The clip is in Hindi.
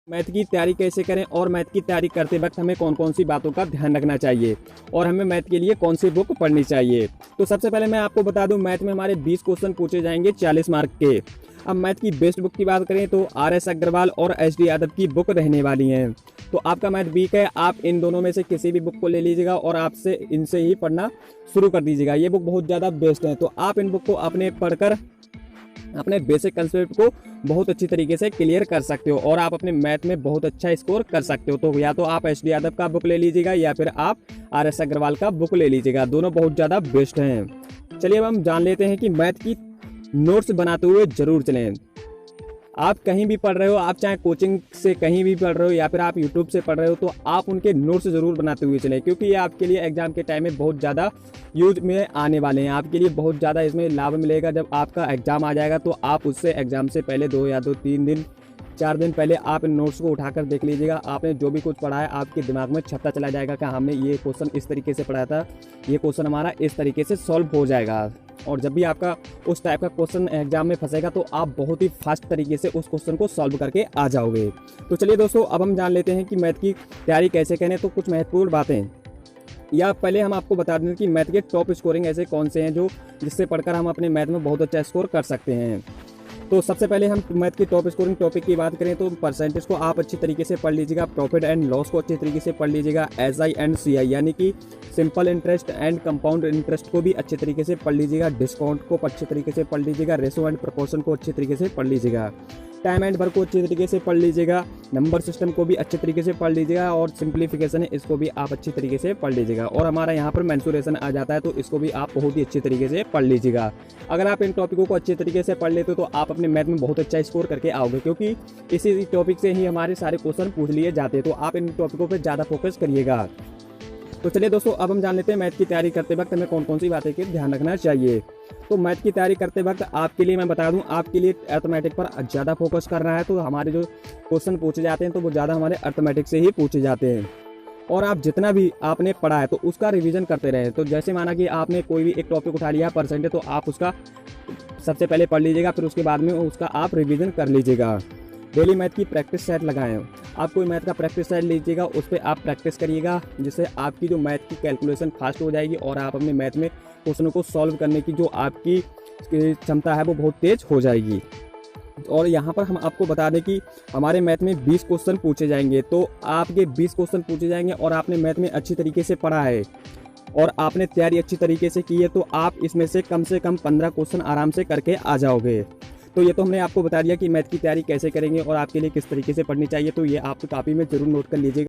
मैथ की तैयारी कैसे करें और मैथ की तैयारी करते वक्त हमें कौन कौन सी बातों का ध्यान रखना चाहिए और हमें मैथ के लिए कौन सी बुक पढ़नी चाहिए। तो सबसे पहले मैं आपको बता दूं, मैथ में हमारे 20 क्वेश्चन पूछे जाएंगे 40 मार्क के। अब मैथ की बेस्ट बुक की बात करें तो RS अग्रवाल और HD यादव की बुक रहने वाली हैं। तो आपका मैथ वीक है, आप इन दोनों में से किसी भी बुक को ले लीजिएगा और आपसे इनसे ही पढ़ना शुरू कर दीजिएगा। ये बुक बहुत ज़्यादा बेस्ट है, तो आप इन बुक को अपने पढ़कर अपने बेसिक कंसेप्ट को बहुत अच्छी तरीके से क्लियर कर सकते हो और आप अपने मैथ में बहुत अच्छा स्कोर कर सकते हो। तो या तो आप HD यादव का बुक ले लीजिएगा या फिर आप RS अग्रवाल का बुक ले लीजिएगा, दोनों बहुत ज़्यादा बेस्ट हैं। चलिए अब हम जान लेते हैं कि मैथ की नोट्स बनाते हुए जरूर चलें। आप कहीं भी पढ़ रहे हो, आप चाहे कोचिंग से कहीं भी पढ़ रहे हो या फिर आप यूट्यूब से पढ़ रहे हो, तो आप उनके नोट्स ज़रूर बनाते हुए चलें, क्योंकि ये आपके लिए एग्जाम के टाइम में बहुत ज़्यादा यूज में आने वाले हैं। आपके लिए बहुत ज़्यादा इसमें लाभ मिलेगा। जब आपका एग्ज़ाम आ जाएगा तो आप उससे एग्ज़ाम से पहले 3 दिन 4 दिन पहले आप इन नोट्स को उठाकर देख लीजिएगा। आपने जो भी कुछ पढ़ा है आपके दिमाग में छपता चला जाएगा कि हमने ये क्वेश्चन इस तरीके से पढ़ा था, ये क्वेश्चन हमारा इस तरीके से सॉल्व हो जाएगा। और जब भी आपका उस टाइप का क्वेश्चन एग्जाम में फंसेगा तो आप बहुत ही फास्ट तरीके से उस क्वेश्चन को सॉल्व करके आ जाओगे। तो चलिए दोस्तों, अब हम जान लेते हैं कि मैथ की तैयारी कैसे करें। तो कुछ महत्वपूर्ण बातें, या पहले हम आपको बता दें कि मैथ के टॉप स्कोरिंग ऐसे कौन से हैं जो जिससे पढ़कर हम अपने मैथ में बहुत अच्छा स्कोर कर सकते हैं। तो सबसे पहले हम मैथ की टॉप स्कोरिंग टॉपिक की बात करें तो परसेंटेज को आप अच्छी तरीके से पढ़ लीजिएगा, प्रॉफिट एंड लॉस को अच्छी तरीके से पढ़ लीजिएगा, SI एंड CI यानी कि simple interest and compound interest को भी अच्छे तरीके से पढ़ लीजिएगा, डिस्काउंट को अच्छे तरीके से पढ़ लीजिएगा, रेशो एंड प्रोपोर्शन को अच्छे तरीके से पढ़ लीजिएगा, टाइम एंड वर्क को अच्छे तरीके से पढ़ लीजिएगा, नंबर सिस्टम को भी अच्छे तरीके से पढ़ लीजिएगा और सिंप्लीफिकेशन है इसको भी आप अच्छी तरीके से पढ़ लीजिएगा। और हमारा यहाँ पर मेंसुरेशन आ जाता है तो इसको भी आप बहुत ही अच्छी तरीके से पढ़ लीजिएगा। अगर आप इन टॉपिकों को अच्छे तरीके से पढ़ लेते हो तो आप अपने मैथ में बहुत अच्छा स्कोर करके आओगे, क्योंकि इसी टॉपिक से ही हमारे सारे क्वेश्चन पूछ लिए जाते हैं। तो आप इन टॉपिकों पर ज़्यादा फोकस करिएगा। तो चलिए दोस्तों, अब हम जान लेते हैं मैथ की तैयारी करते वक्त हमें कौन कौन सी बातें का ध्यान रखना चाहिए। तो मैथ की तैयारी करते वक्त आपके लिए मैं बता दूं, आपके लिए अर्थमेटिक पर ज़्यादा फोकस करना है। तो हमारे जो क्वेश्चन पूछे जाते हैं तो वो ज़्यादा हमारे अर्थमेटिक से ही पूछे जाते हैं और आप जितना भी आपने पढ़ा है तो उसका रिवीजन करते रहें। तो जैसे माना कि आपने कोई भी एक टॉपिक उठा लिया परसेंटेज, तो आप उसका सबसे पहले पढ़ लीजिएगा, फिर उसके बाद में उसका आप रिवीजन कर लीजिएगा। डेली मैथ की प्रैक्टिस सेट लगाएं। आप कोई मैथ का प्रैक्टिस सेट लीजिएगा, उस पर आप प्रैक्टिस करिएगा, जिससे आपकी जो मैथ की कैलकुलेशन फास्ट हो जाएगी और आप अपने मैथ में क्वेश्चनों को सॉल्व करने की जो आपकी क्षमता है वो बहुत तेज हो जाएगी। और यहाँ पर हम आपको बता दें कि हमारे मैथ में 20 क्वेश्चन पूछे जाएंगे। तो आपके 20 क्वेश्चन पूछे जाएंगे और आपने मैथ में अच्छी तरीके से पढ़ा है और आपने तैयारी अच्छी तरीके से की है, तो आप इसमें से कम 15 क्वेश्चन आराम से करके आ जाओगे। तो ये तो हमने आपको बता दिया कि मैथ की तैयारी कैसे करेंगे और आपके लिए किस तरीके से पढ़नी चाहिए। तो ये आप कापी में जरूर नोट कर लीजिएगा।